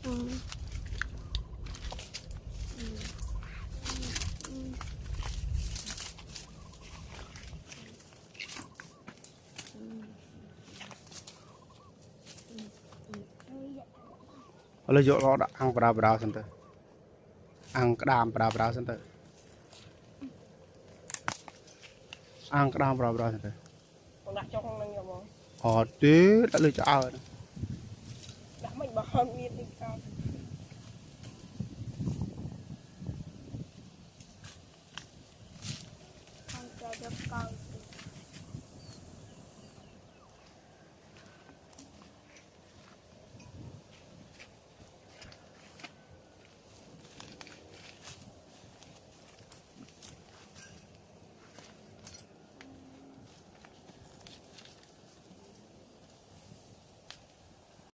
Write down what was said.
lấy dụ nó đã ăn bra bra xong tới ăn cái đam bra bra xong tới ăn cái đam bra bra xong tới họ tí đã lấy cho ao đã mình bảo miên đi cao